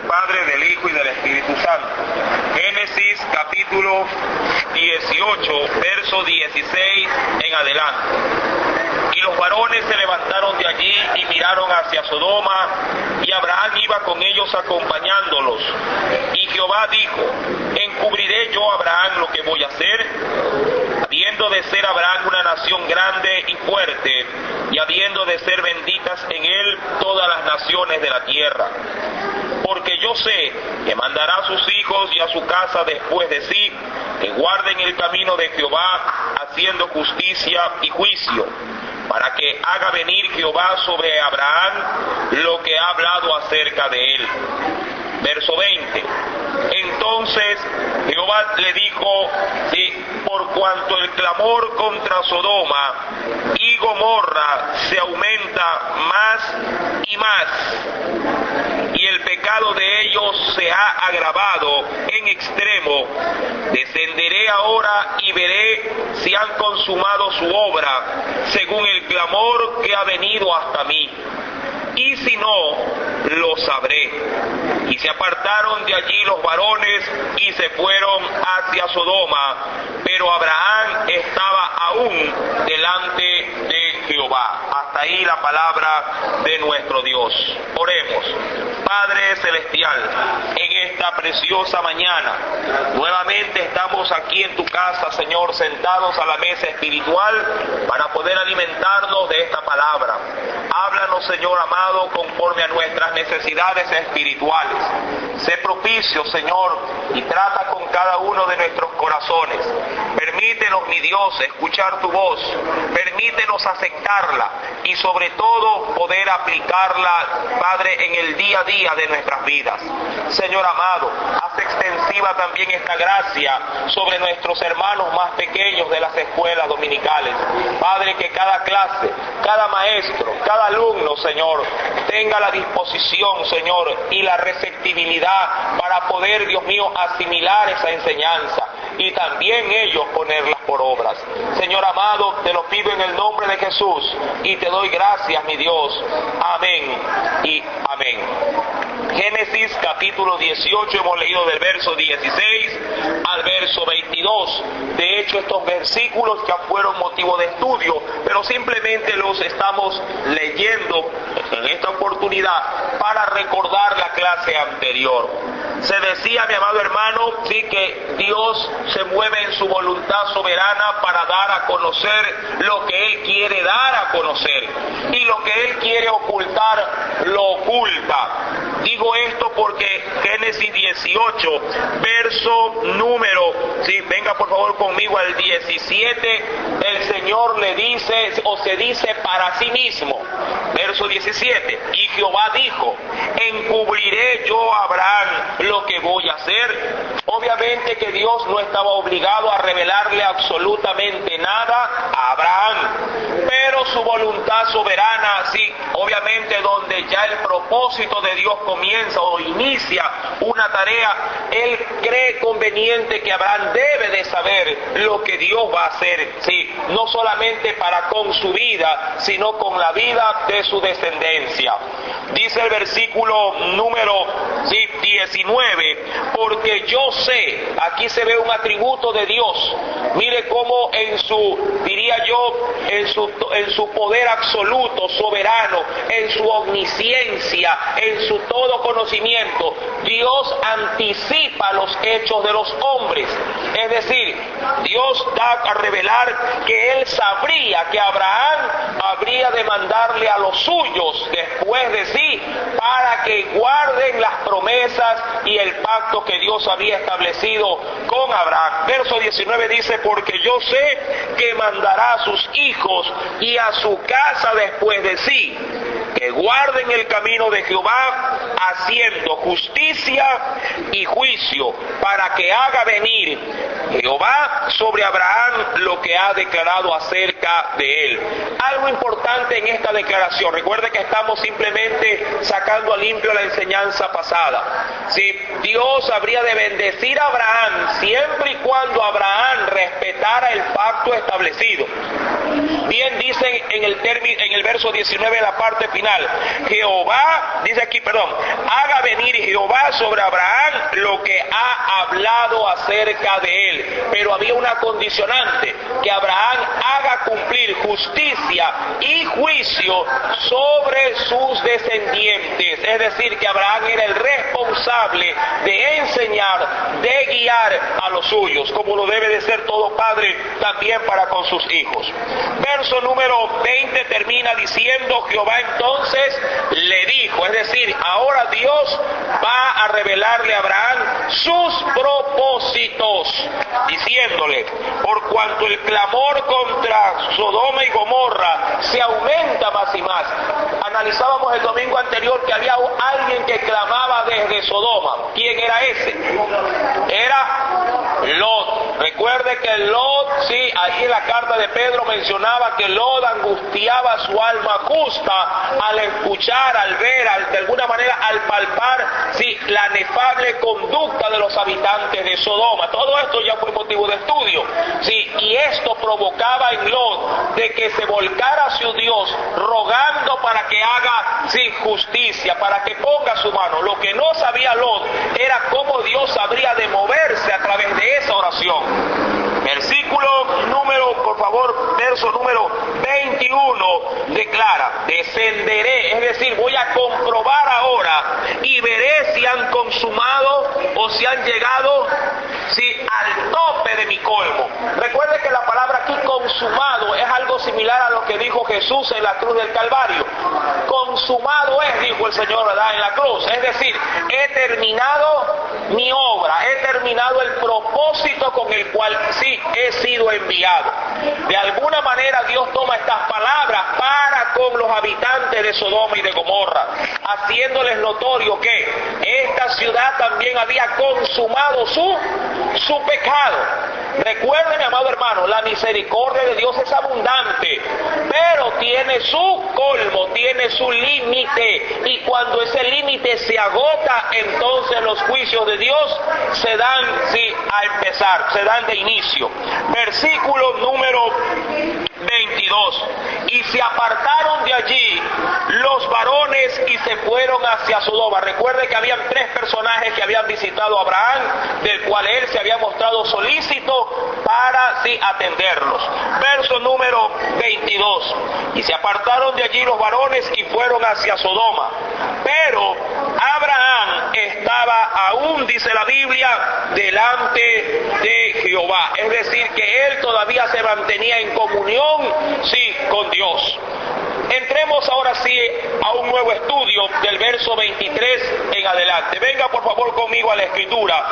Padre, del Hijo y del Espíritu Santo. Génesis capítulo 18, verso 16 en adelante. Y los varones se levantaron de allí y miraron hacia Sodoma, y Abraham iba con ellos acompañándolos. Y Jehová dijo: ¿encubriré yo a Abraham lo que voy a hacer? Habiendo de ser Abraham una nación grande y fuerte, y habiendo de ser benditas en él todas las naciones de la tierra. Porque yo sé que mandará a sus hijos y a su casa después de sí, que guarden el camino de Jehová, haciendo justicia y juicio, para que haga venir Jehová sobre Abraham lo que ha hablado acerca de él. Verso 20. Entonces Jehová le dijo: por cuanto el clamor contra Sodoma y Gomorra se aumenta más y más, y el pecado de ellos se ha agravado en extremo, descenderé ahora y veré si han consumado su obra según el clamor que ha venido hasta mí. Y si no, lo sabré. Y se apartaron de allí los varones y se fueron hacia Sodoma, pero Abraham estaba aún delante de Jehová. Hasta ahí la palabra de nuestro Dios. Oremos. Padre celestial, en esta preciosa mañana, nuevamente estamos aquí en tu casa, Señor, sentados a la mesa espiritual para poder alimentarnos de esta palabra. Háblanos, Señor amado, conforme a nuestras necesidades espirituales. Sé propicio, Señor, y trata con cada uno de nuestros corazones. Permítenos, mi Dios, escuchar tu voz. Permítenos aceptarla y sobre todo poder aplicarla, Padre, en el día a día de nuestras vidas. Señor amado, haz extensiva también esta gracia sobre nuestros hermanos más pequeños de las escuelas dominicales. Padre, que cada clase, cada maestro, cada alumno, Señor, tenga la disposición, Señor, y la receptibilidad para poder, Dios mío, asimilar esa enseñanza y también ellos ponerlas por obras. Señor amado, te lo pido en el nombre de Jesús y te doy gracias, mi Dios. Amén y amén. Génesis capítulo 18, hemos leído del verso 16 al verso 22. De hecho, estos versículos ya fueron motivo de estudio, pero simplemente los estamos leyendo en esta oportunidad para recordar la clase anterior. Se decía, mi amado hermano, sí, que Dios se mueve en su voluntad soberana para dar a conocer lo que Él quiere dar a conocer, y lo que Él quiere ocultar, lo oculta. Digo esto porque Génesis 18, verso número, venga por favor conmigo al 17, el Señor le dice, o se dice para sí mismo, verso 17, y Jehová dijo: ¿encubriré yo a Abraham lo que voy a hacer? Obviamente que Dios no estaba obligado a revelarle absolutamente nada a Abraham, pero su voluntad soberana, sí, obviamente donde ya el propósito de Dios comienza o inicia una tarea, Él cree conveniente que Abraham debe de saber lo que Dios va a hacer, sí, no solamente para con su vida, sino con la vida de su descendencia. Dice el versículo número 19, porque yo sé, aquí se ve un atributo de Dios. Mire cómo en su, diría yo, en su poder absoluto, soberano, en su omnisciencia, en su todo conocimiento, Dios anticipa los hechos de los hombres. Es decir, Dios da a revelar que Él sabría que Abraham habría de mandarle a los suyos después de sí para que guarden las promesas y el pacto que Dios había establecido con Abraham. Verso 19 dice: porque yo sé que mandará a sus hijos y a su casa después de sí, que guarden el camino de Jehová, haciendo justicia y juicio, para que haga venir Jehová sobre Abraham lo que ha declarado acerca de él. Algo importante en esta declaración, recuerde que estamos simplemente sacando a limpio la enseñanza pasada. Si Dios habría de bendecir a Abraham siempre y cuando Abraham respetara el pacto establecido. Bien dicen en el verso 19, en la parte final, Jehová, dice aquí, haga venir Jehová sobre Abraham lo que ha hablado acerca de él. Pero había una condicionante, que Abraham haga cumplir justicia y juicio sobre sus descendientes. Es decir, que Abraham era el responsable de enseñar, de guiar a los suyos, como lo debe de ser todo padre también para con sus hijos. Verso número 20 termina diciendo: Jehová entonces le dijo, es decir, ahora Dios va a revelarle a Abraham sus propósitos, diciéndole: por cuanto el clamor contra Sodoma y Gomorra se aumenta más y más. Analizábamos el domingo anterior que había alguien que clamaba desde Sodoma. ¿Quién era ese? Era Lot. Recuerde que Lot, sí, ahí en la carta de Pedro mencionaba que Lot angustiaba su alma justa al escuchar, al ver, de alguna manera al palpar, sí, la inefable conducta de los habitantes de Sodoma. Todo esto ya fue motivo de estudio, sí, y esto provocaba en Lot de que se volcara hacia Dios, rogando para que haga, sí, justicia, para que ponga su mano. Lo que no sabía Lot era cómo Dios habría de moverse a través de esa oración. Versículo número, por favor, verso número 21 declara: descenderé, es decir, voy a comprobar ahora y veré si han consumado o si han llegado, sí, al tope de mi colmo. Recuerde que la palabra aquí consumado es algo similar a lo que dijo Jesús en la cruz del Calvario. Consumado es, dijo el Señor, ¿verdad?, en la cruz. Es decir, he terminado mi obra, he terminado el propósito con el cual, sí, he sido enviado. De alguna manera Dios toma estas palabras para con los habitantes de Sodoma y de Gomorra, haciéndoles notorio que esta ciudad también había consumado su pecado. Recuerden, mi amado hermano, la misericordia de Dios es abundante, pero tiene su colmo, tiene su límite, y cuando ese límite se agota, entonces los juicios de Dios se dan, sí, a empezar, se dan de inicio. Versículo número 22: y se apartaron de allí los varones y se fueron hacia Sodoma. Recuerde que habían tres personajes que habían visitado a Abraham, del cual él se había mostrado solícito para, sí, atenderlos. Verso número 22: y se apartaron de allí los varones y fueron hacia Sodoma. Pero Abraham estaba aún, dice la Biblia, delante de Jehová. Es decir, que él todavía se mantenía en comunión, sí, con Dios. Entremos ahora sí a un nuevo estudio del verso 23 en adelante. Venga por favor conmigo a la Escritura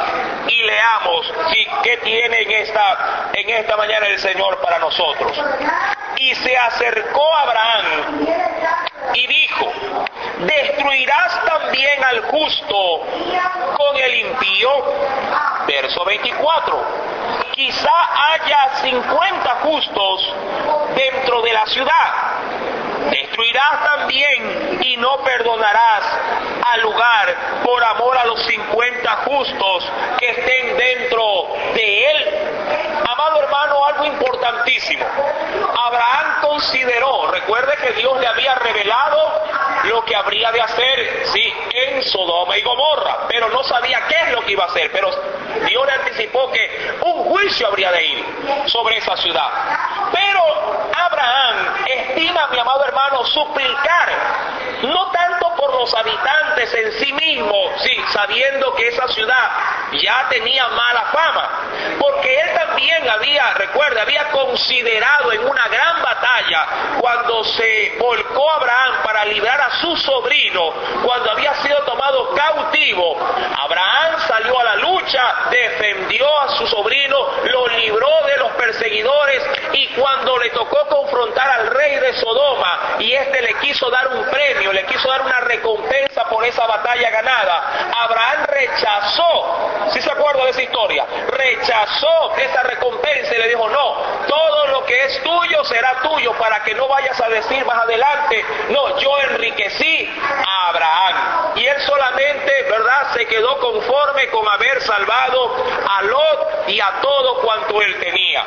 y leamos, sí, qué tiene en esta mañana el Señor para nosotros. Y se acercó Abraham y dijo: ¿destruirás también al justo con el impío? Verso 24: quizá haya 50 justos dentro de la ciudad. Destruirás también y no perdonarás al lugar por amor a los 50 justos que estén dentro de él. Amado hermano, algo importantísimo. Abraham consideró, recuerde que Dios le había revelado lo que habría de hacer, sí, en Sodoma y Gomorra, pero no sabía qué es lo que iba a hacer. Pero Dios le anticipó que un juicio habría de ir sobre esa ciudad. Pero Abraham estima, mi amado hermano, suplicar, no tanto por los habitantes en sí mismos, sí, sabiendo que esa ciudad ya tenía mala fama, porque él también había considerado en una gran batalla, cuando se volcó Abraham para librar a su sobrino, cuando había sido tomado cautivo, Abraham salió a la lucha, defendió a su sobrino, lo libró de los perseguidores, y cuando le tocó confrontar al rey de Sodoma, y este le quiso dar un premio, le quiso dar una recompensa por esa batalla ganada, Abraham rechazó. ¿Sí se acuerda de esa historia? Rechazó esa recompensa y le dijo: no, todo lo que es tuyo será tuyo, para que no vayas a decir más adelante: no, yo enriquecí a Abraham. Y él solamente, ¿verdad?, se quedó conforme con haber salvado a Lot y a todo cuanto él tenía.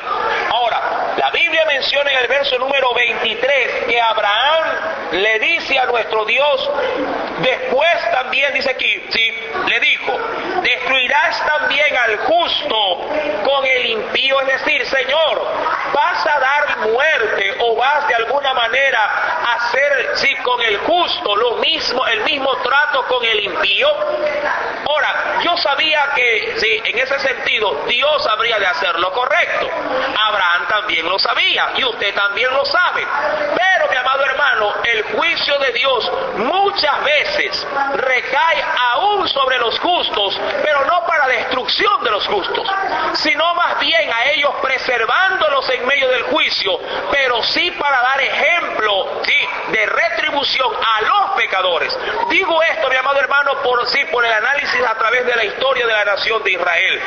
Ahora, la Biblia menciona en el verso número 23 que Abraham le dice a nuestro Dios, después también dice aquí, sí, le dijo: es decir, Señor, ¿vas a dar muerte o vas de alguna manera a hacer, sí, con el justo el mismo trato con el impío? Ahora, yo sabía que, sí, en ese sentido, Dios habría de hacer lo correcto. Abraham también lo sabía y usted también lo sabe. Pero, mi amado hermano, el juicio de Dios muchas veces recae aún sobre los justos, pero no para destrucción de los justos, sino más bien a ellos preservándolos en medio del juicio, pero sí para dar ejemplo, sí, de retribución a los pecadores. Digo esto, mi amado hermano, por el análisis a través de la historia de la nación de Israel.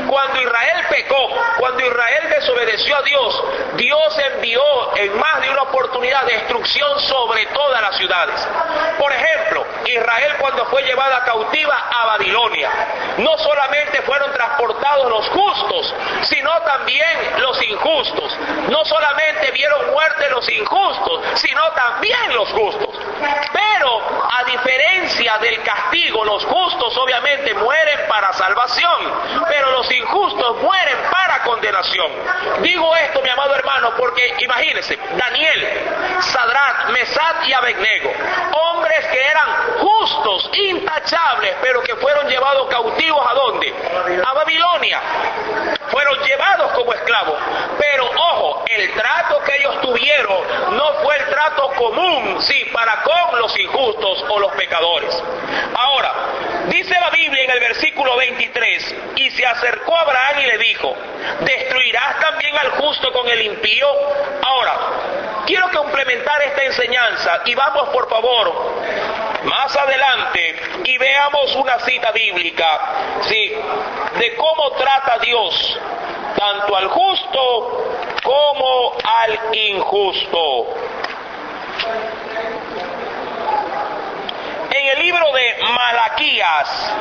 Cuando Israel pecó, cuando Israel desobedeció a Dios, Dios envió en más de una oportunidad destrucción sobre todas las ciudades. Por ejemplo, Israel cuando fue llevada cautiva a Babilonia, no solamente fueron transportados los justos, sino también los injustos. No solamente vieron muerte los injustos, sino también los justos. Pero a diferencia del castigo, los justos obviamente mueren para salvación, pero los injustos mueren para condenación. Digo esto, mi amado hermano, porque imagínense, Daniel, Sadrach, Mesach y Abednego, hombres que eran justos, intachables, pero que fueron llevados cautivos ¿a dónde? A Babilonia. Fueron llevados como esclavos, pero ojo, el trato que ellos tuvieron no fue el trato común, sí, para con los injustos o los pecadores. Ahora, dice la Biblia en el versículo 23, y se acercó a Abraham y le dijo, ¿destruirás también al justo con el impío? Ahora, quiero complementar esta enseñanza y vamos por favor más adelante y veamos una cita bíblica, sí, de cómo trata Dios tanto al justo como al injusto. En el libro de Malaquías,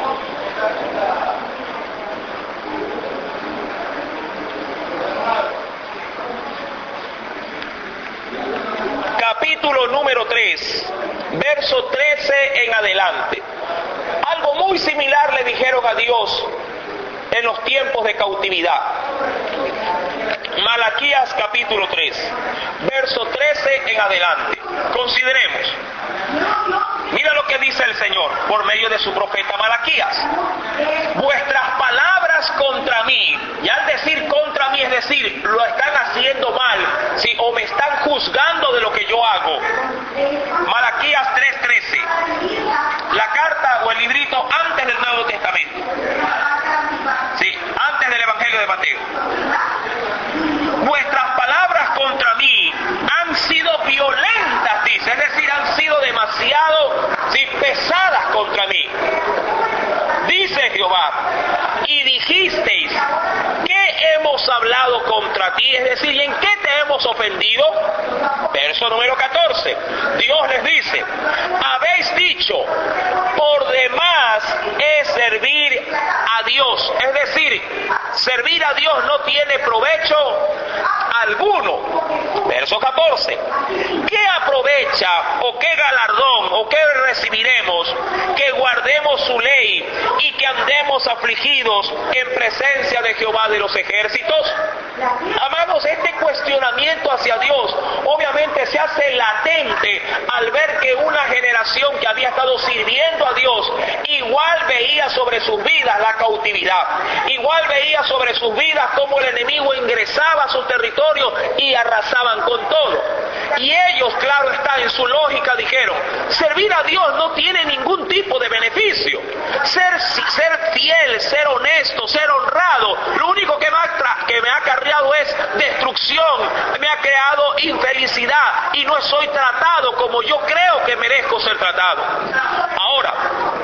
capítulo número 3, verso 13 en adelante. Algo muy similar le dijeron a Dios en los tiempos de cautividad. Malaquías capítulo 3, verso 13 en adelante. Consideremos. Mira lo que dice el Señor por medio de su profeta Malaquías. Vuestras palabras contra mí, y al decir contra mí es decir, lo están haciendo mal, ¿sí? O me están juzgando de lo que yo hago. Malaquías 3:13, la carta o el librito antes del Nuevo Testamento, ¿sí? Antes del Evangelio de Mateo. Vuestras palabras contra mí han sido violentas, dice, es decir, han sido demasiado, sí, pesadas contra mí. Dice Jehová, y dijisteis, ¿qué hemos hablado contra ti? Es decir, ¿y en qué te hemos ofendido? Verso número 14, Dios les dice, habéis dicho, por demás es servir a Dios. Es decir, servir a Dios no tiene provecho alguno. Verso 14, ¿qué aprovecha o qué galardón o qué recibiremos que guardemos su ley y que andemos afligidos en presencia de Jehová de los ejércitos? Amados, este cuestionamiento hacia Dios obviamente se hace latente al ver que una generación que había estado sirviendo a Dios igual veía sobre sus vidas la cautividad, igual veía sobre sus vidas cómo el enemigo ingresaba a su territorio y arrasaban con todo. Y ellos, claro está, en su lógica dijeron, servir a Dios no tiene ningún tipo de beneficio. Ser fiel, ser honesto, ser honrado, lo único que me ha acarreado es destrucción, me ha creado infelicidad y no soy tratado como yo creo que merezco ser tratado. Ahora,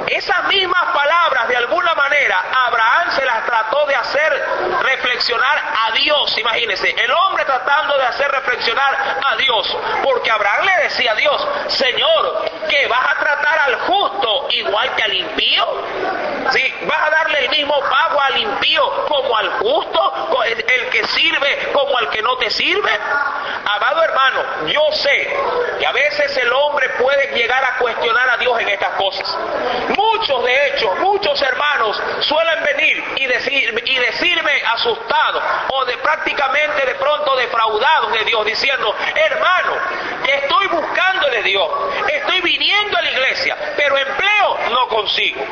esas mismas palabras de alguna manera Abraham se las trató de hacer reflexionar a Dios. Imagínense, el hombre tratando de hacer reflexionar a Dios, porque Abraham le decía a Dios, Señor, ¿que vas a tratar al justo igual que al impío? ¿Sí? ¿Vas a darle el mismo pago al impío como al justo? ¿El que sirve como al que no te sirve? Amado hermano, yo sé que a veces el hombre puede llegar a cuestionar a Dios en estas cosas. Muchos, de hecho, muchos hermanos suelen venir y decirme asustados o de prácticamente de pronto defraudados de Dios, diciendo: hermano, estoy buscando de Dios, estoy viniendo a la iglesia, pero empleo no consigo.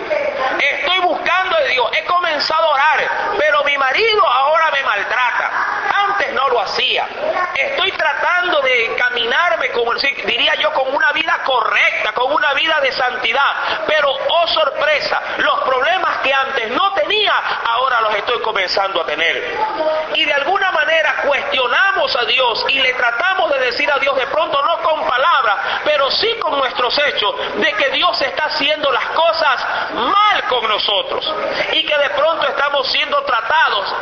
Estoy buscando de Dios, he comenzado a orar, pero mi marido ahora me maltrata. Antes no lo hacía. Estoy tratando de caminarme, diría yo, con una vida correcta, con una vida de santidad, pero oh sorpresa, los problemas que antes no tenía, ahora los estoy comenzando a tener. Y de alguna manera cuestionamos a Dios y le tratamos de decir a Dios, de pronto no con palabras, pero sí con nuestros hechos, de que Dios está haciendo las cosas mal con nosotros y que de pronto estamos siendo tratados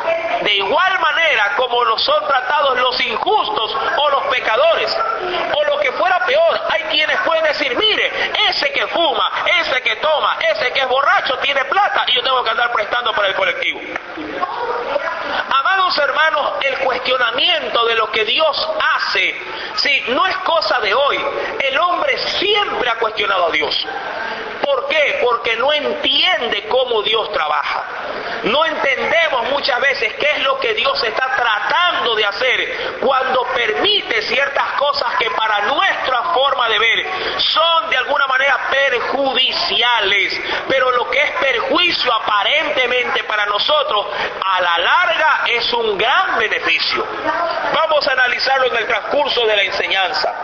de igual manera como lo son tratados los injustos o los pecadores, o lo que fuera peor. Hay quienes pueden decir: mire, ese que fuma, ese que toma, ese que es borracho tiene plata y yo tengo que andar prestando para el colectivo. Amados hermanos, el cuestionamiento de lo que Dios hace, sí, no es cosa de hoy. El hombre siempre ha cuestionado a Dios. ¿Por qué? Porque no entiende cómo Dios trabaja. No entendemos muchas veces qué es lo que Dios está tratando de hacer cuando permite ciertas cosas que para nuestra forma de ver son de alguna manera perjudiciales, pero lo que es perjuicio aparentemente para nosotros, a la larga es un gran beneficio. Vamos a analizarlo en el transcurso de la enseñanza.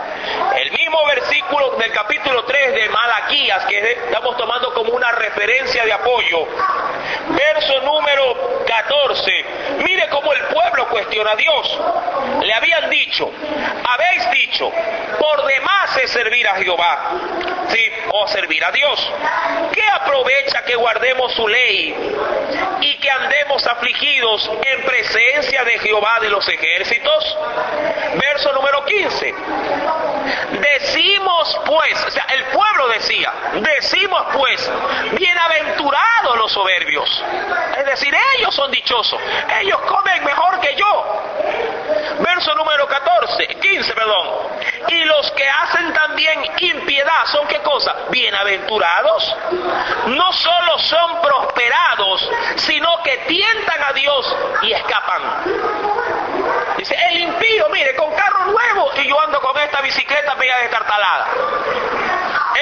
El mismo versículo del capítulo 3 de Malaquías, que estamos tomando como una referencia de apoyo, verso número 14. Mire cómo el pueblo cuestiona a Dios. Le habían dicho: habéis dicho, por demás es servir a Jehová, ¿sí? O servir a Dios. ¿Qué aprovecha que guardemos su ley y que andemos afligidos en presencia de Jehová de los ejércitos? Verso número 15. Decimos pues, o sea, el pueblo decía, decimos pues, bienaventurados los soberbios. Es decir, ellos son dichosos, ellos comen mejor que yo. Verso número 15, y los que hacen también impiedad, ¿son qué cosa? Bienaventurados. No solo son prosperados, sino que tientan a Dios y escapan. Dice, el impío, mire, con carro nuevo y yo ando con esta bicicleta media destartalada.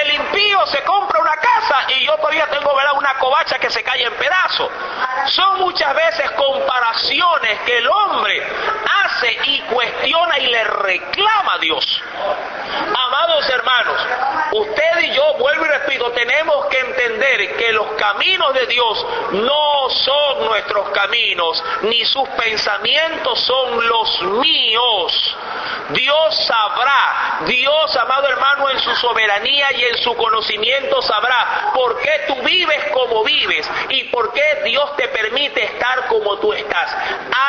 El impío se compra una casa y yo todavía tengo, ¿verdad?, una covacha que se cae en pedazos. Son muchas veces comparaciones que el hombre hace y cuestiona y le reclama a Dios. Amados hermanos, usted y yo, vuelvo y repito, tenemos que entender que los caminos de Dios no son nuestros caminos, ni sus pensamientos son los míos. Dios sabrá, Dios, amado hermano, en su soberanía y en su conocimiento sabrá por qué tú vives como vives y por qué Dios te permite estar como tú estás.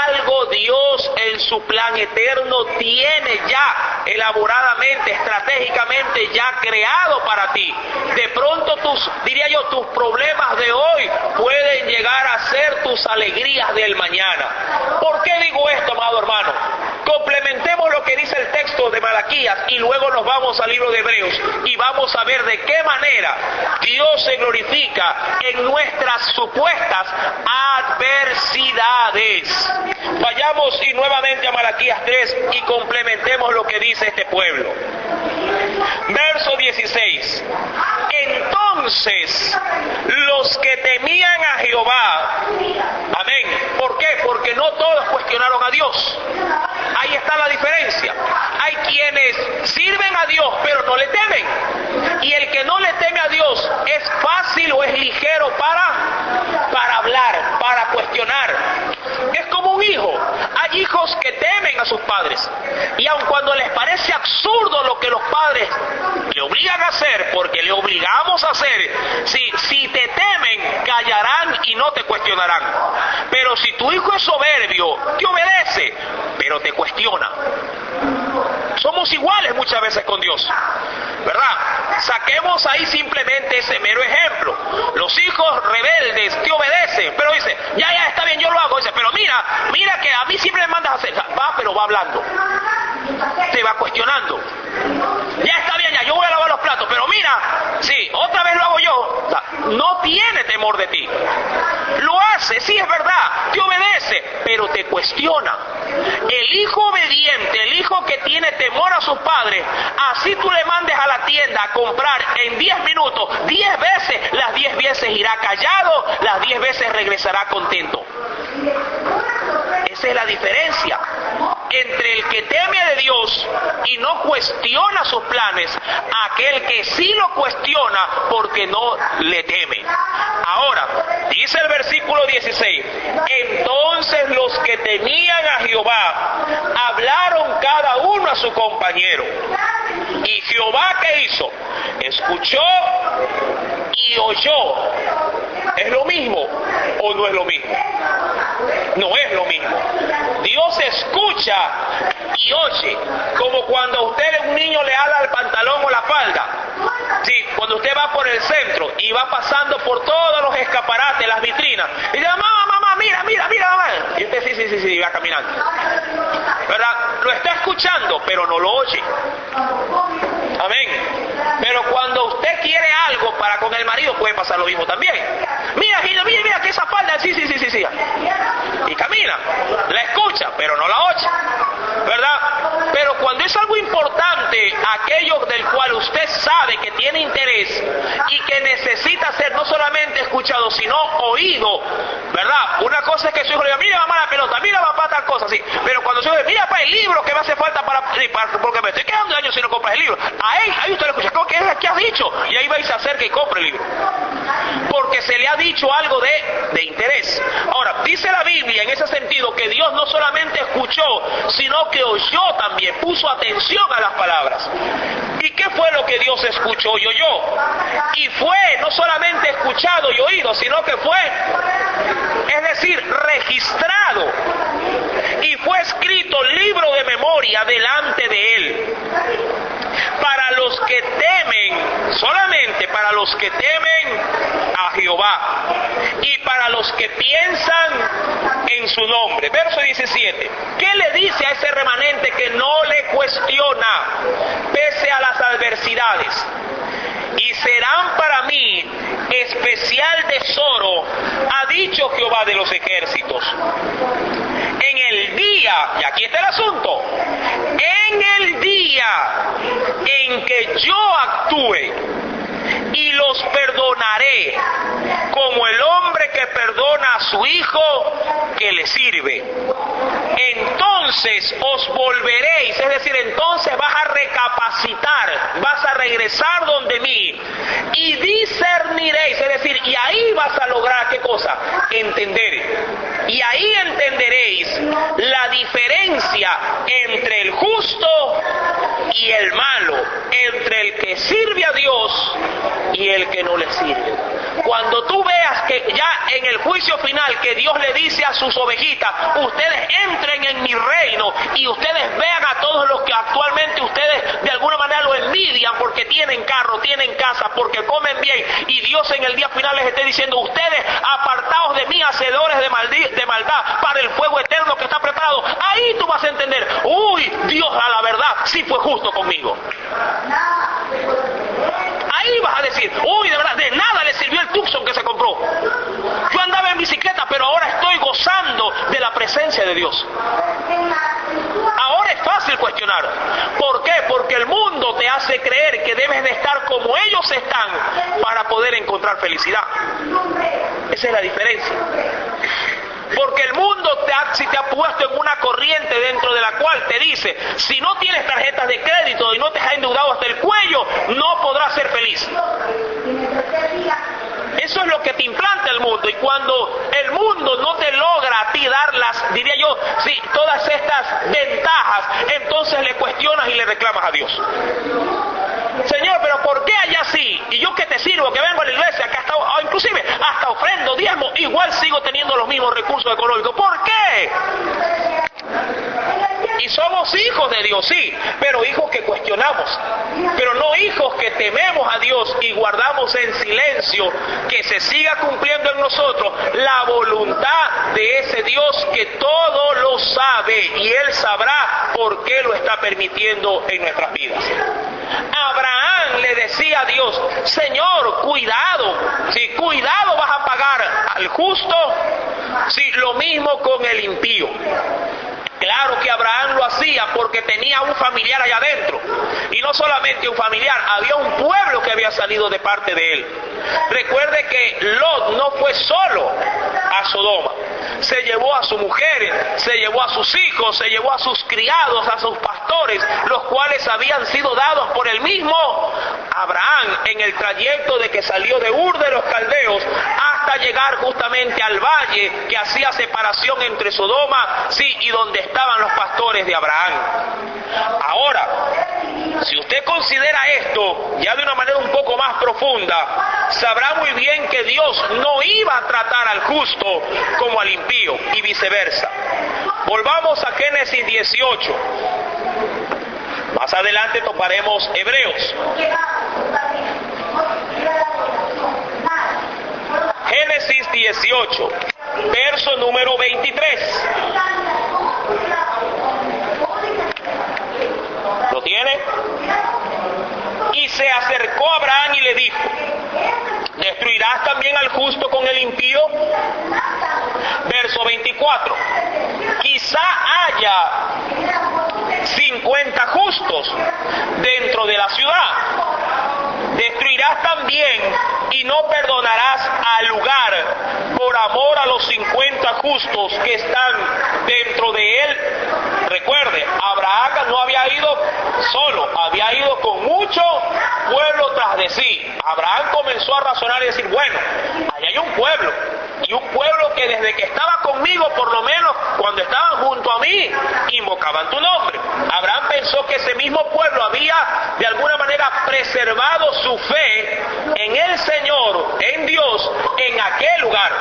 Algo Dios en su plan eterno tiene ya elaboradamente, estratégicamente ya creado para ti. De pronto tus problemas de hoy pueden llegar a ser tus alegrías del mañana. ¿Por qué digo esto, amado hermano? Complementemos lo que dice el texto de Malaquías y luego nos vamos al libro de Hebreos y vamos a ver de qué manera Dios se glorifica en nuestras supuestas adversidades. Vayamos y nuevamente a Malaquías 3 y complementemos lo que dice este pueblo. Verso 16. Entonces los que temían a Jehová, amén. ¿Por qué? Porque no todos cuestionaron a Dios. Ahí está la diferencia. Hay quienes sirven a Dios pero no le temen. Y el que no le teme a Dios es fácil o es ligero para hablar, para cuestionar. Es como un hijo. Hay hijos que temen a sus padres. Y aun cuando les parece absurdo lo que los padres le obligan a hacer, porque le obligamos a hacer, si te temen, callarán y no te cuestionarán. Pero si tu hijo es soberbio, te obedece, pero te cuestiona. Somos iguales muchas veces con Dios, ¿verdad? Saquemos ahí simplemente ese mero ejemplo. Los hijos rebeldes te obedecen, pero dice, ya está bien, yo lo hago. Dice, pero mira que a mí siempre me mandas a hacer. Pero va hablando, te va cuestionando. Ya está bien, ya yo voy a lavar los platos, pero mira, sí, otra vez lo hago yo. O sea, no tiene temor de ti. Lo hace, sí, es verdad, te obedece, pero pero te cuestiona. El hijo obediente, el hijo que tiene temor a sus padres, así tú le mandes a la tienda a comprar en 10 minutos, 10 veces, las 10 veces irá callado, las 10 veces regresará contento. Esa es la diferencia entre el que teme de Dios y no cuestiona sus planes, aquel que sí lo cuestiona porque no le teme. Ahora, dice el versículo 16, entonces los que temían a Jehová hablaron cada uno a su compañero. ¿Y Jehová qué hizo? Escuchó y oyó. ¿Es lo mismo o no es lo mismo? No es lo mismo. Dios escucha y oye, como cuando usted, un niño, le ala el pantalón o la falda. Sí, cuando usted va por el centro y va pasando por todos los escaparates, las vitrinas, y dice, mamá, mira, mamá. Y usted sí, va caminando. ¿Verdad? Lo está escuchando, pero no lo oye. Amén. Pero cuando usted quiere algo para con el marido, puede pasar lo mismo también. Mira, que esa falda, sí. Y camina, la escucha, pero no la oye. ¿Verdad? Pero cuando es algo importante, aquello del cual usted sabe que tiene interés y que necesita ser no solamente escuchado, sino oído, ¿verdad? Una cosa es que su hijo le diga, mira mamá la pelota, mira papá tal cosa, sí. Pero cuando su hijo dice, mira papá el libro que me hace falta porque me estoy quedando de años si no compras el libro. Ahí usted lo escucha, ¿qué has dicho? Y ahí va y se acerca y compra el libro. Porque se le ha dicho algo de interés. Ahora, dice la Biblia en ese sentido que Dios no solamente escuchó, sino que oyó también, puso atención a las palabras. ¿Y qué fue lo que Dios escuchó y oyó? Y fue no solamente escuchado y oído, sino que fue, es decir, registrado. Y fue escrito libro de memoria delante de él. Para los que temen, solamente para los que temen a Jehová y para los que piensan en su nombre. Verso 17. ¿Qué le dice a ese remanente que no le cuestiona pese a las adversidades? Y serán para mí especial tesoro, ha dicho Jehová de los ejércitos. En el día, y aquí está el asunto, en el día en que yo actúe y los perdonaré, como el hombre que perdona a su hijo que le sirve. Entonces os volveréis, es decir, entonces vas a recapacitar, vas a regresar donde mí y discerniréis, es decir, y ahí vas a lograr, ¿qué cosa? Entender. Y ahí entenderéis la diferencia entre el justo y el malo, entre el que sirve a Dios y el que no le sirve. Cuando tú veas que ya en el juicio final que Dios le dice a sus ovejitas, ustedes entren en mi reino, y ustedes vean a todos los que actualmente ustedes de alguna manera lo envidian porque tienen carro, tienen casa, porque comen bien, y Dios en el día final les esté diciendo, ustedes apartaos de mí, hacedores de maldad, para el fuego eterno que está preparado. Ahí tú vas a entender, Dios a la verdad sí fue justo conmigo. Ahí vas a decir, de verdad, de nada le sirvió el Tucson que se compró. Yo andaba en bicicleta, pero ahora estoy gozando de la presencia de Dios. Ahora es fácil cuestionar. ¿Por qué? Porque el mundo te hace creer que debes de estar como ellos están para poder encontrar felicidad. Esa es la diferencia. Porque el mundo te ha puesto en una corriente dentro de la cual te dice, si no tienes tarjetas de crédito y no te has endeudado hasta el cuello, no podrás ser feliz. Eso es lo que te implanta el mundo, y cuando el mundo no te logra a ti dar diría yo, sí, todas estas ventajas, entonces le cuestionas y le reclamas a Dios. Señor, pero ¿por qué allá sí? Y yo que te sirvo, que vengo a la iglesia, que inclusive hasta ofrendo, diezmo, igual sigo teniendo los mismos recursos económicos. ¿Por qué? Y somos hijos de Dios, sí, pero hijos que cuestionamos, pero no hijos que tememos a Dios y guardamos en silencio que se siga cumpliendo en nosotros la voluntad de ese Dios que todo lo sabe, y Él sabrá por qué lo está permitiendo en nuestras vidas. Abraham le decía a Dios, Señor, cuidado, si cuidado vas a pagar al justo Sí, lo mismo con el impío. Claro que Abraham lo hacía porque tenía un familiar allá adentro. Y no solamente un familiar, había un pueblo que había salido de parte de él. Recuerde que Lot no fue solo a Sodoma. Se llevó a su mujer, se llevó a sus hijos, se llevó a sus criados, a sus pastores, los cuales habían sido dados por el mismo Abraham en el trayecto de que salió de Ur de los Caldeos hasta llegar justamente al valle que hacía separación entre Sodoma, sí, y donde estaban los pastores de Abraham. Ahora, si usted considera esto ya de una manera un poco más profunda, sabrá muy bien que Dios no iba a tratar al justo como al impío y viceversa. Volvamos a Génesis 18. Más adelante toparemos Hebreos. Génesis 18, verso número 23. ¿Lo tiene? Y se acercó a Abraham y le dijo: ¿destruirás también al justo con el impío? Verso 24. Quizá haya 50 justos dentro de la ciudad. Destruirás también y no perdonarás al lugar por amor a los 50 justos que están dentro de él. Recuerde, Abraham no había ido solo, había ido con mucho pueblo tras de sí. Abraham comenzó a razonar y decir: bueno, allá hay un pueblo, y un pueblo que desde que estaba conmigo, por lo menos cuando estaban junto a mí, invocaban tu nombre. Abraham pensó que ese mismo pueblo había de alguna manera preservado su fe en el Señor, en Dios, en aquel lugar.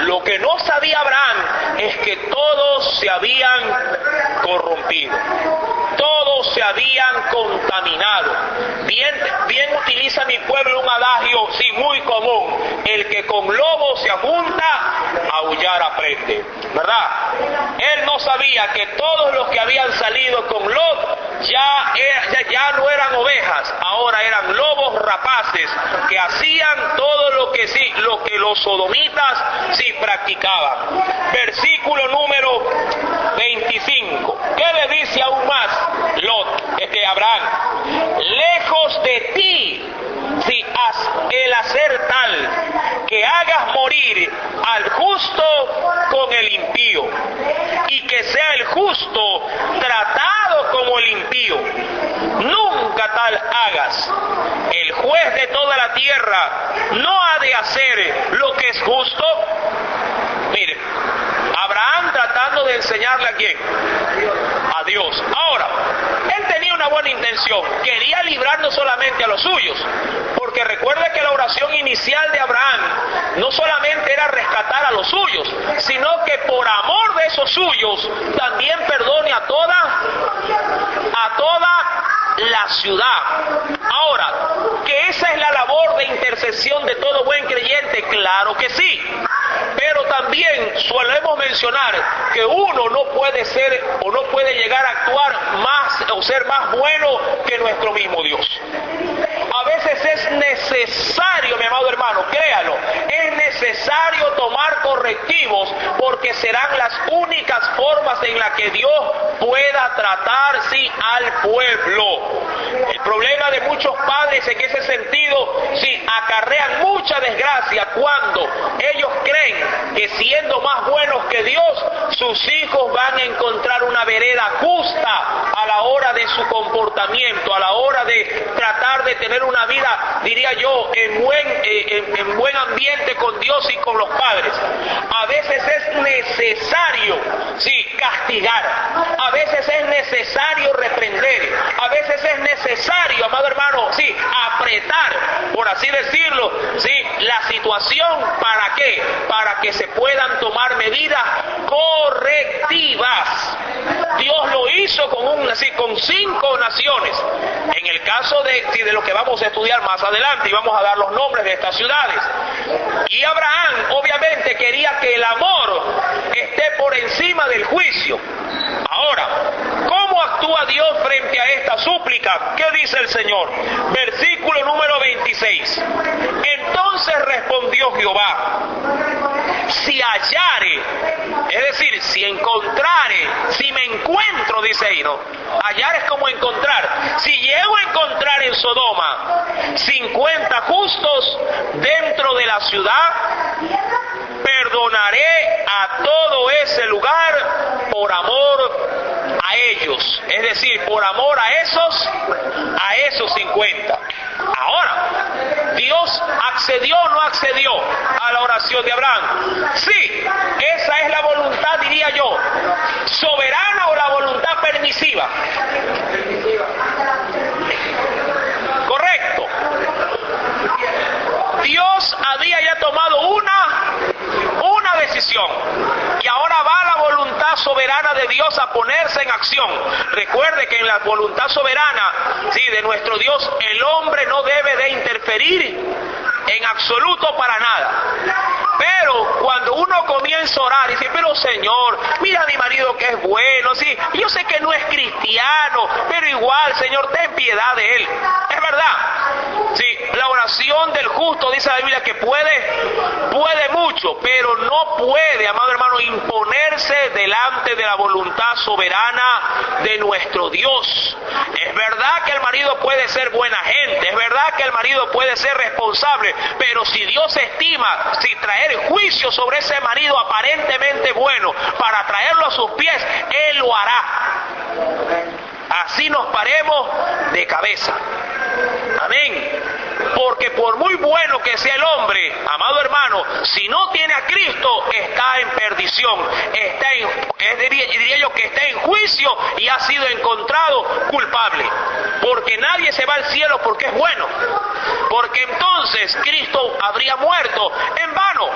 Lo que no sabía Abraham es que todos se habían corrompido, todos se habían contaminado. Bien utiliza mi pueblo un adagio, sí, muy común: el que con lobo se junta, a aullar aprende, ¿verdad? Él no sabía que todos los que habían salido con Lot ya no eran ovejas, ahora eran lobos rapaces que hacían todo lo que los sodomitas sí practicaban. Versículo número 25. ¿Qué le dice aún más Lot, Abraham? Lejos de ti, si el hacer tal que hagas morir al justo con el impío, y que sea el justo tratado como el impío. Nunca tal hagas. El juez de toda la tierra no ha de hacer lo que es justo. Mire, Abraham tratando de enseñarle ¿a quién? A Dios. Ahora, él tenía una buena intención, quería librar no solamente a los suyos, porque recuerde que la oración inicial de Abraham no solamente era rescatar a los suyos, sino que por amor de esos suyos también perdone a toda la ciudad. Ahora, ¿que esa es la labor de intercesión de todo buen creyente? Claro que sí. Pero también solemos mencionar que uno no puede ser o no puede llegar a actuar más o ser más bueno que nuestro mismo Dios. A veces es necesario, mi amado hermano, créalo, es necesario tomar correctivos, porque serán las únicas formas en las que Dios pueda tratar, sí, al pueblo. El problema de muchos padres en ese sentido, sí, acarrean mucha desgracia cuando ellos creen que siendo más buenos que Dios, sus hijos van a encontrar una vereda justa a la hora de su comportamiento, a la hora de tratar de tener una vida, diría yo, en buen ambiente con Dios y con los padres. A veces es necesario, sí, castigar. A veces es necesario reprender. A veces es necesario, amado hermano, sí, apretar, por así decirlo, sí, la situación. ¿Para qué? Para que se puedan tomar medidas correctivas. Dios lo hizo con 5 naciones. En el caso de lo que vamos a estudiar más adelante, y vamos a dar los nombres de estas ciudades. Y Abraham obviamente quería que el amor esté por encima del juicio. Ahora, ¿cómo actúa Dios frente a esta súplica? ¿Qué dice el Señor? Versículo número 26. Entonces respondió Jehová: si a hallare, es decir, si encontrare, si me encuentro, dice ahí, ¿no? Hallar es como encontrar. Si llego a encontrar en Sodoma 50 justos dentro de la ciudad, perdonaré a todo ese lugar por amor a ellos, es decir, por amor a esos 50. Ahora, ¿Dios accedió o no accedió a la oración de Abraham? Sí, esa es la voluntad, diría yo, soberana o la voluntad permisiva. Correcto. Dios había ya tomado una decisión y ahora va la voluntad soberana de Dios a ponerse en acción. Recuerde que en la voluntad soberana, sí, de nuestro Dios, el hombre no debe de interferir en absoluto para nada. Pero cuando uno comienza a orar y dice, pero Señor, mira a mi marido que es bueno, sí, yo sé que no es cristiano, pero igual, Señor, ten piedad de él. Es verdad. Sí, la oración del justo, dice la Biblia, que puede mucho, pero no puede, amado hermano, imponerse delante de la voluntad soberana de nuestro Dios. Es verdad que el marido puede ser buena gente, es verdad que el marido puede ser responsable, pero si Dios estima, si traer juicio sobre ese marido aparentemente bueno para traerlo a sus pies, Él lo hará. Así nos paremos de cabeza. Amén. Porque por muy bueno que sea el hombre, amado hermano, si no tiene a Cristo, está en perdición, diría yo que está en juicio y ha sido encontrado culpable. Porque nadie se va al cielo porque es bueno. Porque entonces Cristo habría muerto en vano.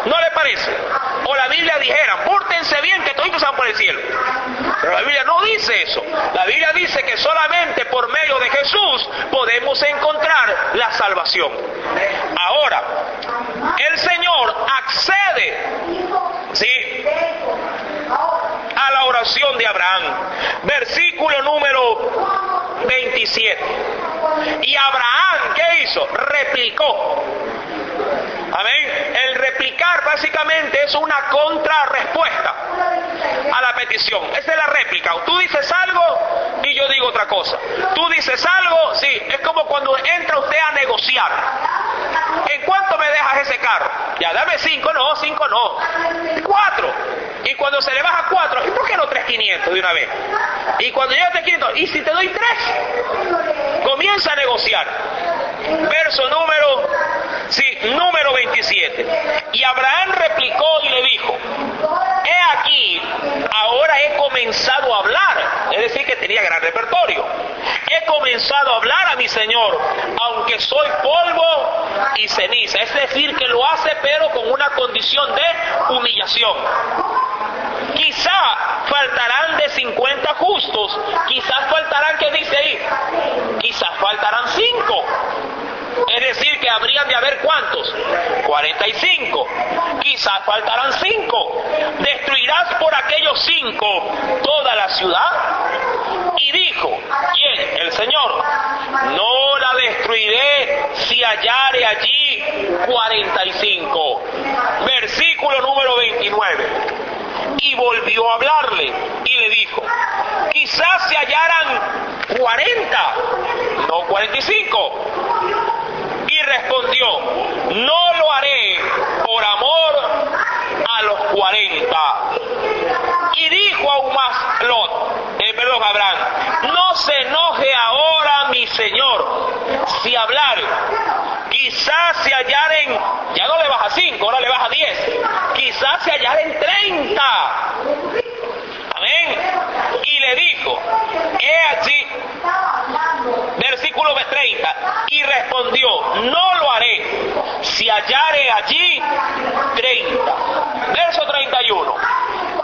¿No le parece? O la Biblia dijera, pórtense bien que todos van por el cielo. Pero la Biblia no dice eso. La Biblia dice que solamente por medio de Jesús podemos encontrar la salvación. Ahora, el Señor accede, ¿sí?, a la oración de Abraham. Versículo número 27. Y Abraham, ¿qué hizo? Replicó. Amén. El replicar básicamente es una contrarrespuesta a la petición. Esa es la réplica. Tú dices algo y yo digo otra cosa. Tú dices algo, sí, es como cuando entra usted a negociar. ¿En cuánto me dejas ese carro? Ya, dame 5, no, 5 no. 4. Y cuando se le baja 4, ¿y por qué no 3,500 de una vez? Y cuando llega a 3,500, ¿y si te doy 3? Comienza a negociar. Verso número 27. Y Abraham replicó y le dijo, he aquí, ahora he comenzado a hablar. Es decir, que tenía gran repertorio. He comenzado a hablar a mi Señor, aunque soy polvo y ceniza. Es decir, que lo hace pero con una condición de humillación. Quizá faltarán de 50 justos, quizás faltarán, ¿qué dice ahí? Quizás faltarán 5. Es decir, que habrían de haber ¿cuántos? 45. Quizás faltarán 5. ¿Destruirás por aquellos 5 toda la ciudad? Y dijo, ¿quién? El Señor. No la destruiré si hallare allí 45. Versículo número 29. Y volvió a hablarle y le dijo, quizás se hallaran 40, no 45. Y respondió, no lo haré por amor a los 40. Y dijo aún más Abraham, no se enoje ahora mi señor si hablar. Quizás se hallaren, ya no le baja 5, ahora le baja 10. Quizás se hallaren 30. Amén. Y le dijo, he allí, versículo 30, y respondió, no lo haré si hallare allí 30. Verso 31.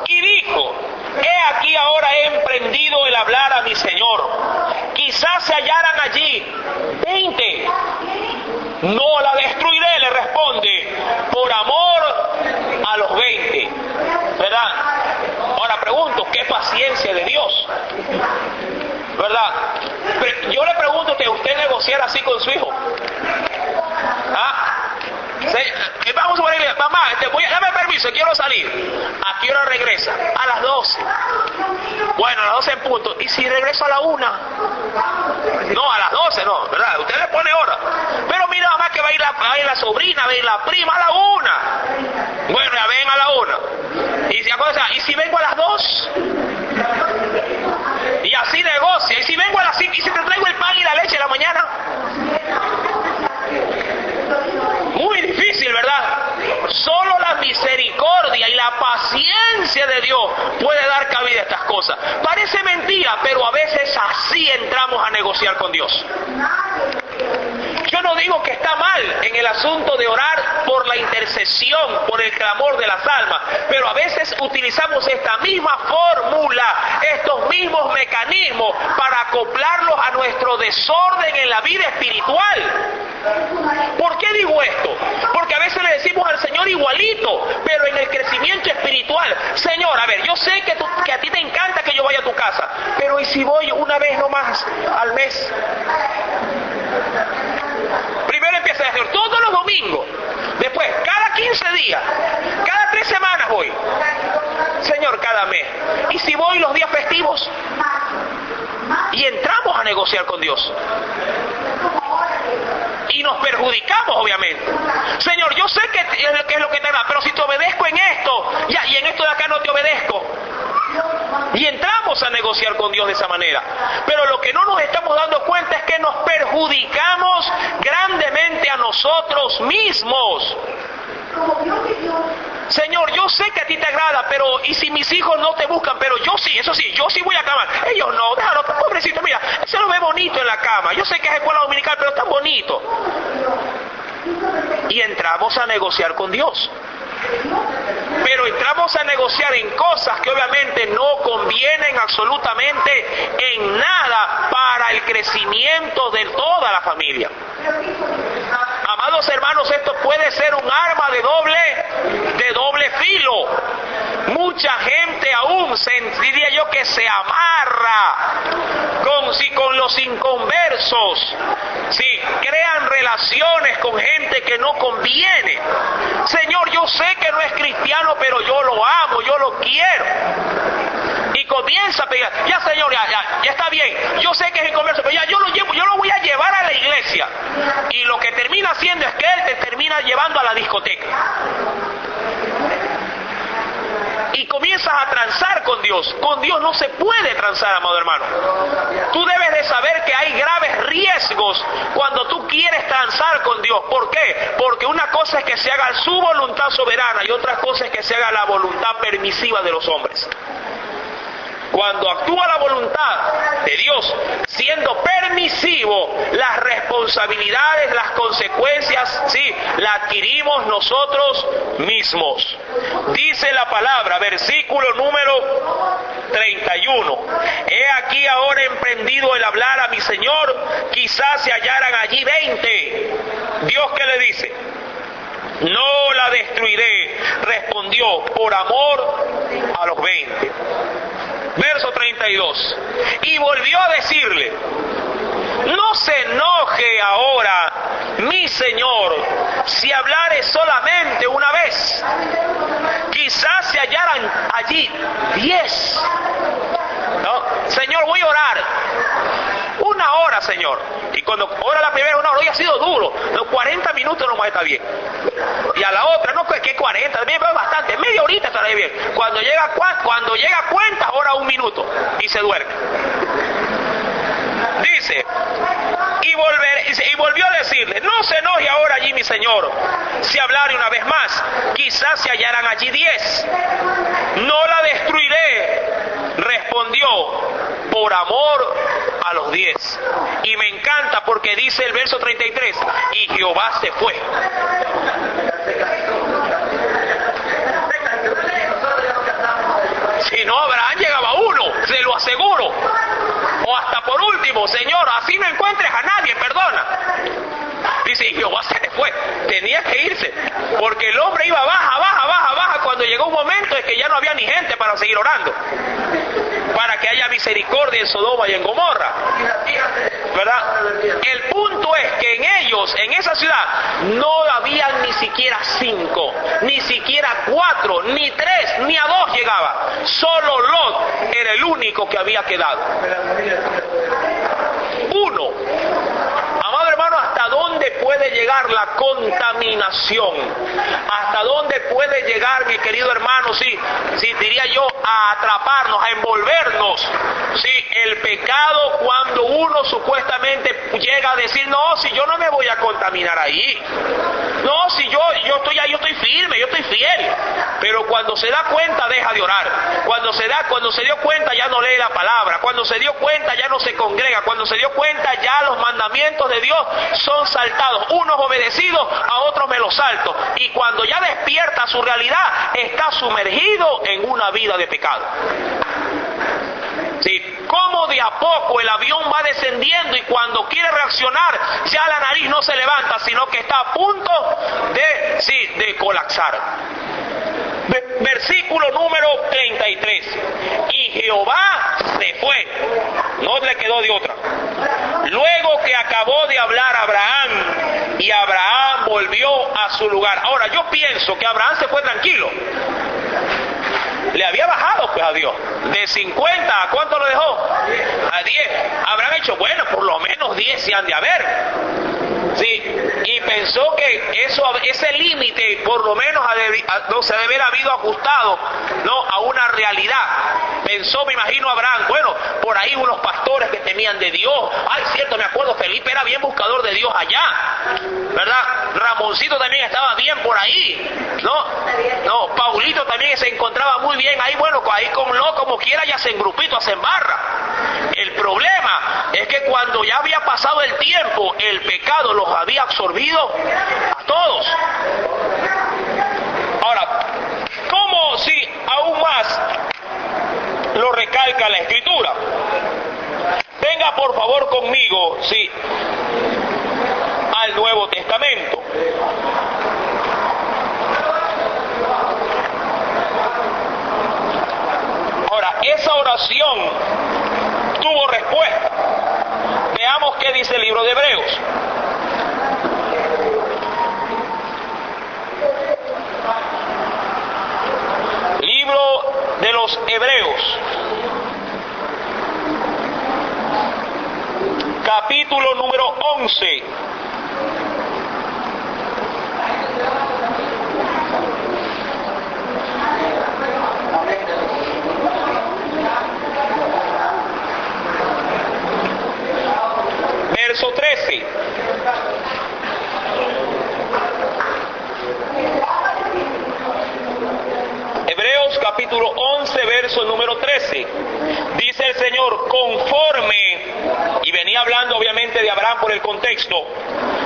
Y dijo, he aquí ahora he emprendido el hablar a mi Señor. Quizás se hallaran allí 20. No la destruiré, le responde, por amor a los 20. ¿Verdad? Ahora pregunto, ¿qué paciencia de Dios? ¿Verdad? Pero yo le pregunto que usted negociara así con su hijo. ¿Ah? Vamos a ponerle, mamá, dame permiso, quiero salir. ¿A qué hora regresa? A las 12. Bueno, a las 12 en punto. ¿Y si regreso a la 1? No, a las 12 no, ¿verdad? Usted le pone hora. Pero mira, mamá, que va a ir la sobrina, va a ir la prima a la 1. Bueno, ya ven a la 1. ¿Y si vengo a las 2? Y así negocia. ¿Y si vengo a las 5? ¿Y si te traigo el pan y la leche en la mañana? Muy difícil, ¿verdad? Solo la misericordia y la paciencia de Dios puede dar cabida a estas cosas. Parece mentira, pero a veces así entramos a negociar con Dios. Yo no digo que está mal en el asunto de orar por la intercesión, por el clamor de las almas, pero a veces utilizamos esta misma fórmula, estos mismos mecanismos para acoplarlos a nuestro desorden en la vida espiritual. ¿Por qué digo esto? Porque a veces le decimos al Señor igualito, pero en el crecimiento espiritual: Señor, a ver, yo sé que a ti te encanta que yo vaya a tu casa, pero ¿y si voy una vez nomás al mes? Primero empieza a decir todos los domingos, después cada 15 días, cada 3 semanas voy. Señor, cada mes. ¿Y si voy los días festivos? Y entramos a negociar con Dios. Y nos perjudicamos, obviamente. Señor, yo sé que es lo que te da, pero si te obedezco en esto, ya, y en esto de acá no te obedezco. Y entramos a negociar con Dios de esa manera. Pero lo que no nos estamos dando cuenta es que nos perjudicamos grandemente a nosotros mismos. Señor, yo sé que a ti te agrada, pero ¿y si mis hijos no te buscan? Pero yo sí, eso sí, yo sí voy a clamar. Ellos no, déjalo, pobrecito, mira, se lo ve bonito en la cama. Yo sé que es escuela dominical, pero está bonito. Y entramos a negociar con Dios. Pero entramos a negociar en cosas que obviamente no convienen absolutamente en nada para el crecimiento de toda la familia. Amados hermanos, esto puede ser un arma de doble filo. Mucha gente aún diría yo que se amarra con los inconversos, sí, crean relaciones con gente que no conviene. Señor, yo sé que no es cristiano, pero yo lo amo, yo lo quiero. Y comienza a pedir: ya Señor, ya está bien, yo sé que es inconverso, pero ya yo lo voy a llevar a la iglesia. Y lo que termina haciendo es que él te termina llevando a la discoteca. Y comienzas a transar con Dios. Con Dios no se puede transar, amado hermano. Tú debes de saber que hay graves riesgos cuando tú quieres transar con Dios. ¿Por qué? Porque una cosa es que se haga su voluntad soberana y otra cosa es que se haga la voluntad permisiva de los hombres. Cuando actúa la voluntad de Dios siendo permisivo, las responsabilidades, las consecuencias, sí, las adquirimos nosotros mismos. Dice la palabra, versículo número 31. He aquí ahora emprendido el hablar a mi Señor, quizás se hallaran allí 20. Dios, ¿qué le dice? No la destruiré, respondió, por amor a los 20. Verso 32. Y volvió a decirle: no se enoje ahora mi Señor si hablare solamente una vez. Quizás se hallaran allí 10. ¿No? Señor, voy a orar 1 hora, Señor. Y cuando ora la primera 1 hora, hoy ha sido duro. Los 40 minutos nomás está bien. Y a la otra, no, que 40, también es bastante. Media horita estará bien. Cuando llega a cuentas, ora 1 minuto. Y se duerme. Dice, y volvió a decirle: no se enoje ahora allí mi Señor si hablare una vez más. Quizás se hallaran allí 10. No la destruiré, respondió, por amor a los 10. Y me encanta porque dice el verso 33: y Jehová se fue. Si no, Abraham llegaba a 1, se lo aseguro. O hasta por último: Señor, así no encuentres a nadie, perdona. Dice, y Jehová se fue. Tenía que irse, porque el hombre iba baja, cuando llegó un momento en que ya no había ni gente para seguir orando, para que haya misericordia en Sodoma y en Gomorra. ¿verdad? El punto es que en ellos, en esa ciudad, no habían ni siquiera 5, ni siquiera 4, ni 3, ni a 2 llegaba. Solo Lot era el único que había quedado. 1. Amado hermano, ¿hasta dónde puede llegar la contaminación? ¿Hasta dónde puede llegar, mi querido hermano, sí, diría yo, a atraparnos, a envolvernos, sí, el pecado, cuando uno supuestamente llega a decir, no, si yo no me voy a contaminar ahí, no, si yo estoy ahí, yo estoy firme, yo estoy fiel, pero cuando se da cuenta deja de orar, cuando se dio cuenta ya no lee la palabra, cuando se dio cuenta ya no se congrega, cuando se dio cuenta ya los mandamientos de Dios son saltados, unos obedecidos, a otros me los salto, y cuando ya despierta su realidad, está sumergido en una vida de pecado. Sí, como de a poco el avión va descendiendo y cuando quiere reaccionar, ya la nariz no se levanta, sino que está a punto de colapsar. Versículo número 33. Y Jehová se fue, no le quedó de otra. Luego que acabó de hablar a Abraham, y Abraham volvió a su lugar. Ahora, yo pienso que Abraham se fue tranquilo. Le había bajado pues a Dios. De 50, ¿a cuánto lo dejó? A 10. Habrán hecho, bueno, por lo menos 10 se han de haber. Sí, y pensó que ese límite por lo menos no se debe haber habido ajustado, ¿no?, a una realidad. Pensó, me imagino, Abraham, bueno, por ahí unos pastores que temían de Dios. Ay, cierto, me acuerdo, Felipe era bien buscador de Dios allá, ¿verdad? Ramoncito también estaba bien por ahí, ¿no? Paulito también se encontraba muy bien ahí, bueno, ahí como quiera ya hacen grupito, hacen barra. El problema es que cuando ya había pasado el tiempo, el pecado los había absorbido a todos. Ahora, ¿cómo si aún más lo recalca la Escritura? Venga por favor conmigo, sí, al Nuevo Testamento. Ahora, esa oración tuvo respuesta. Veamos qué dice el libro de Hebreos. Libro de los Hebreos, capítulo número 11. Verso 13. Hebreos capítulo 11, verso número 13. Dice el Señor, conforme, y venía hablando obviamente de Abraham por el contexto.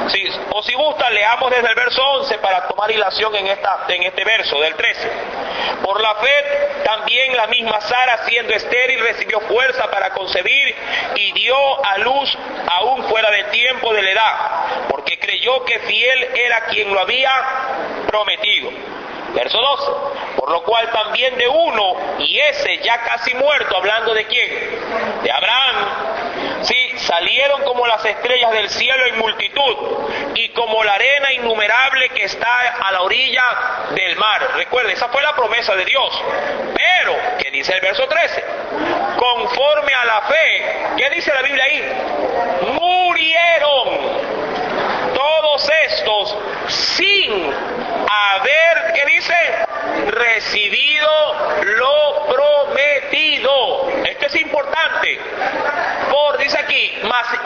Sí, o si gusta, leamos desde el verso 11 para tomar hilación en este verso del 13. Por la fe también la misma Sara, siendo estéril, recibió fuerza para concebir y dio a luz aún fuera del tiempo de la edad, porque creyó que fiel era quien lo había prometido. Verso 12. Por lo cual también de uno, y ese ya casi muerto, hablando de quién, de Abraham, sí, salieron como las estrellas del cielo en multitud, y como la arena innumerable que está a la orilla del mar. Recuerde, esa fue la promesa de Dios. Pero, ¿qué dice el verso 13? Conforme a la fe, ¿qué dice la Biblia ahí? Murieron todos estos sin haber, ¿qué dice?, recibido lo prometido. Esto es importante. Dice aquí,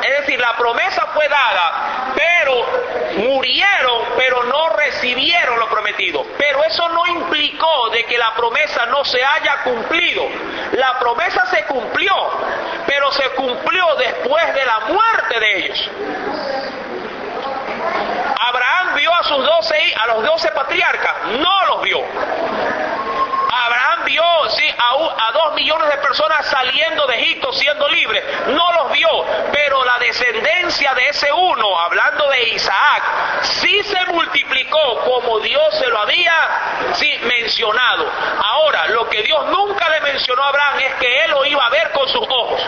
es decir, la promesa fue dada, pero murieron, pero no recibieron lo prometido. Pero eso no implicó de que la promesa no se haya cumplido. La promesa se cumplió, pero se cumplió después de la muerte de ellos. Abraham vio a los 12 patriarcas, no los vio. Abraham vio, sí, a 2 millones de personas saliendo de Egipto, siendo libres, no los vio, pero la descendencia de ese uno, hablando de Isaac, sí se multiplicó como Dios se lo había, sí, mencionado. Ahora, lo que Dios nunca le mencionó a Abraham es que él lo iba a ver con sus ojos.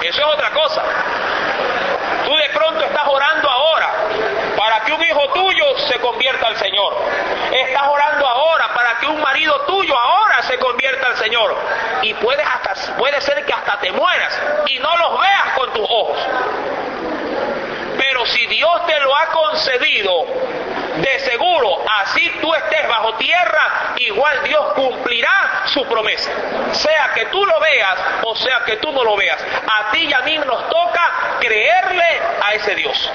Eso es otra cosa. Tú de pronto estás orando ahora para que un hijo tuyo se convierta al Señor. Estás orando ahora para que un marido tuyo ahora se convierta al Señor. Y puede ser que hasta te mueras y no los veas con tus ojos. Pero si Dios te lo ha concedido, de seguro, así tú estés bajo tierra, igual Dios cumplirá su promesa. Sea que tú lo veas o sea que tú no lo veas. A ti y a mí nos toca creerle a ese Dios.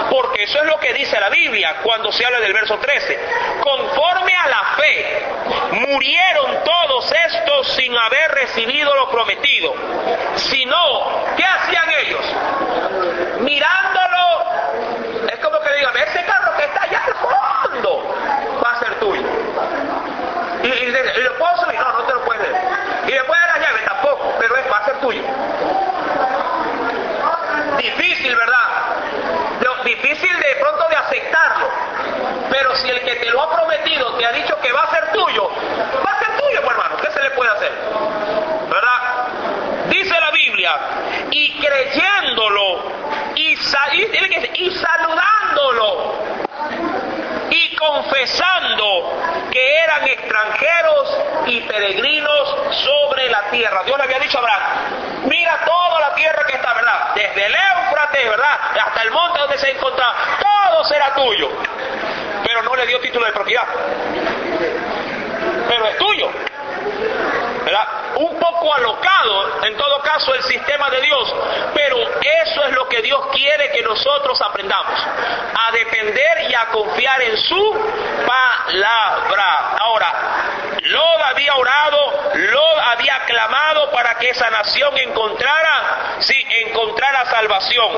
Porque eso es lo que dice la Biblia cuando se habla del verso 13. Conforme a la fe, murieron todos estos sin haber recibido lo prometido. Sino, ¿qué hacían ellos? Mirándolo, es como que digan, ese carro que está allá al fondo va a ser tuyo. Y lo puedo subir, no te lo puedes. Y después de la llave tampoco, pero va a ser tuyo. Difícil, ¿verdad? Difícil de pronto de aceptarlo. Pero si el que te lo ha prometido te ha dicho que va a ser tuyo, va a ser tuyo, pues, hermano. ¿Qué se le puede hacer? ¿Verdad? Dice la Biblia, y creyéndolo, y saludándolo, y confesando que eran extranjeros y peregrinos sobre la tierra. Dios le había dicho a Abraham, mira toda la tierra que está, ¿verdad? Desde el Éufrates, ¿verdad? Hasta el monte donde se encontraba, todo será tuyo. Pero no le dio título de propiedad. Pero es tuyo, ¿verdad? Un poco alocado, en todo caso, el sistema de Dios, pero eso es lo que Dios quiere que nosotros aprendamos, a depender y a confiar en su palabra. Ahora, Lot había orado, Lot había clamado para que esa nación encontrara salvación.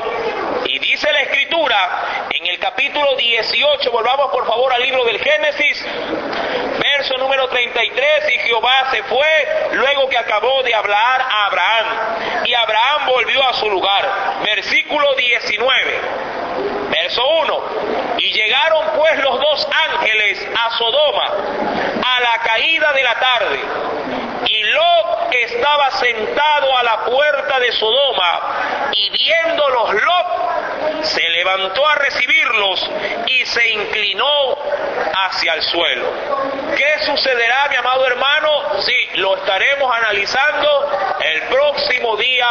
Y dice la Escritura, en el capítulo 18, volvamos por favor al libro del Génesis, verso número 33, y Jehová se fue luego que acabó de hablar a Abraham, y Abraham volvió a su lugar. Versículo 19, verso 1, y llegaron pues los dos ángeles a Sodoma a la caída de la tarde, y Lot estaba sentado a la puerta de Sodoma, y viéndolos Lot se levantó a recibirlos y se inclinó hacia el suelo. ¿Qué sucederá, mi amado hermano? Sí, lo estaremos analizando el próximo día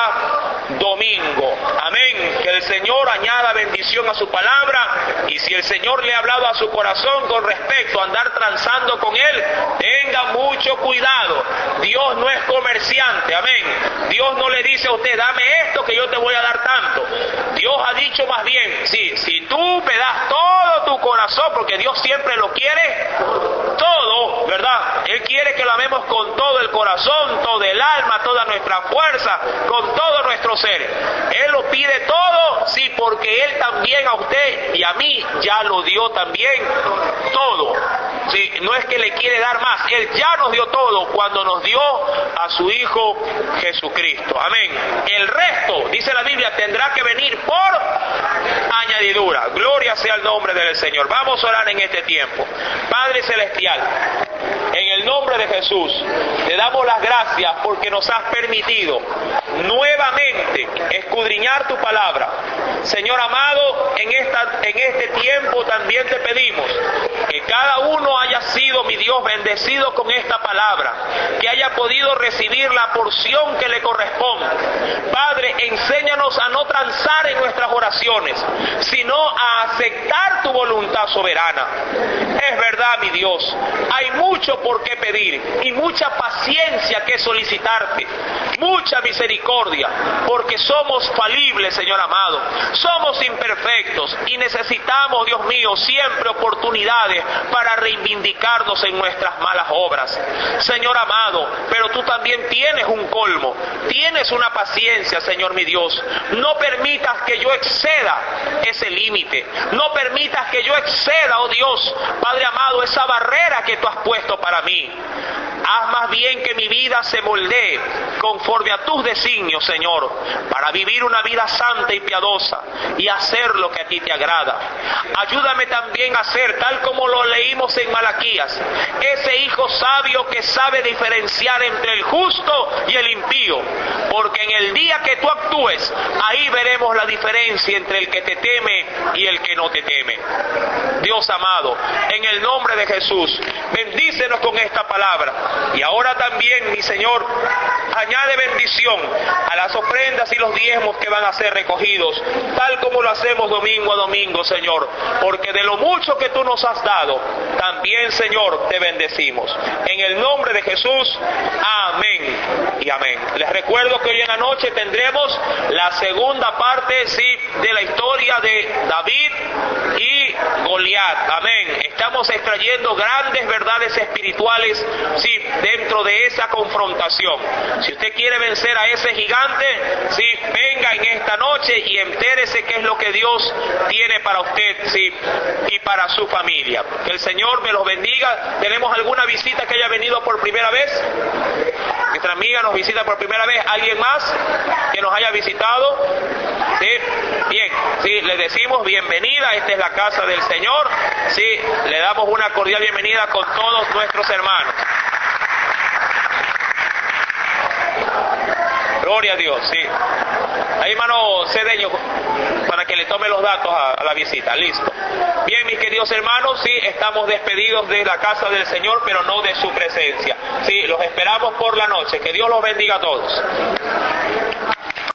domingo. Amén. Que el Señor añada bendición a su palabra, y si el Señor le ha hablado a su corazón con respecto a andar transando con él, tenga mucho cuidado. Dios no es comerciante, amén. Dios no le dice a usted, dame esto que yo te voy a dar tanto. Dios ha dicho más bien, sí, si tú me das todo tu corazón, porque Dios siempre lo quiere todo, ¿verdad? Él quiere que lo amemos con todo el corazón, todo el alma, toda nuestra fuerza, con todo nuestro ser. Él lo pide todo, sí, porque Él también a usted y a mí ya lo dio también todo. Sí, no es que le quiere dar más, Él ya nos dio todo cuando nos dio a su Hijo Jesucristo. Amén. El resto, dice la Biblia, tendrá que venir por añadidura. Gloria sea el nombre del Señor. Vamos a orar en este tiempo. Padre Celestial, en el nombre de Jesús, te damos las gracias porque nos has permitido nuevamente escudriñar tu palabra. Señor amado, en este tiempo también te pedimos que cada uno haya sido, mi Dios, bendecido con esta palabra, que haya podido recibir la porción que le corresponde. Padre, enséñanos a no transar en nuestras oraciones, sino a aceptar tu voluntad soberana. Es verdad, mi Dios, hay mucho por qué pedir y mucha paciencia que solicitarte, mucha misericordia, porque somos falibles, Señor amado, somos imperfectos y necesitamos, Dios mío, siempre oportunidades para reivindicarnos en nuestras malas obras. Señor amado, pero tú también tienes un colmo, tienes una paciencia, Señor mi Dios. No permitas que yo exceda ese límite, no permitas que yo exceda, oh Dios, Padre amado, esa barrera que tú has puesto para mí. Haz más bien que mi vida se moldee conforme a tus designios, Señor, para vivir una vida santa y piadosa y hacer lo que a ti te agrada. Ayúdame también a ser tal como como lo leímos en Malaquías, ese hijo sabio que sabe diferenciar entre el justo y el impío, porque en el día que tú actúes, ahí veremos la diferencia entre el que te teme y el que no te teme. Dios amado, en el nombre de Jesús, bendícenos con esta palabra. Y ahora también, mi Señor, añade bendición a las ofrendas y los diezmos que van a ser recogidos, tal como lo hacemos domingo a domingo, Señor, porque de lo mucho que tú nos has dado, también, Señor, te bendecimos. En el nombre de Jesús, amén y amén. Les recuerdo que hoy en la noche tendremos la segunda parte, sí, de la historia de David y Goliat. Amén. Estamos extrayendo grandes verdades espirituales, sí, dentro de esa confrontación. Si usted quiere vencer a ese gigante, sí, venga en esta noche y entérese qué es lo que Dios tiene para usted, sí, y para su familia. Que el Señor me los bendiga. ¿Tenemos alguna visita que haya venido por primera vez? Nuestra amiga nos visita por primera vez. ¿Alguien más que nos haya visitado? Sí, bien, sí, le decimos bienvenida. Esta es la casa del Señor. Sí, le damos una cordial bienvenida con todos nuestros hermanos. Gloria a Dios, sí. Ahí, hermano Cedeño, para que le tome los datos a la visita. Listo. Bien, mis queridos hermanos, sí, estamos despedidos de la casa del Señor, pero no de su presencia. Sí, los esperamos por la noche. Que Dios los bendiga a todos.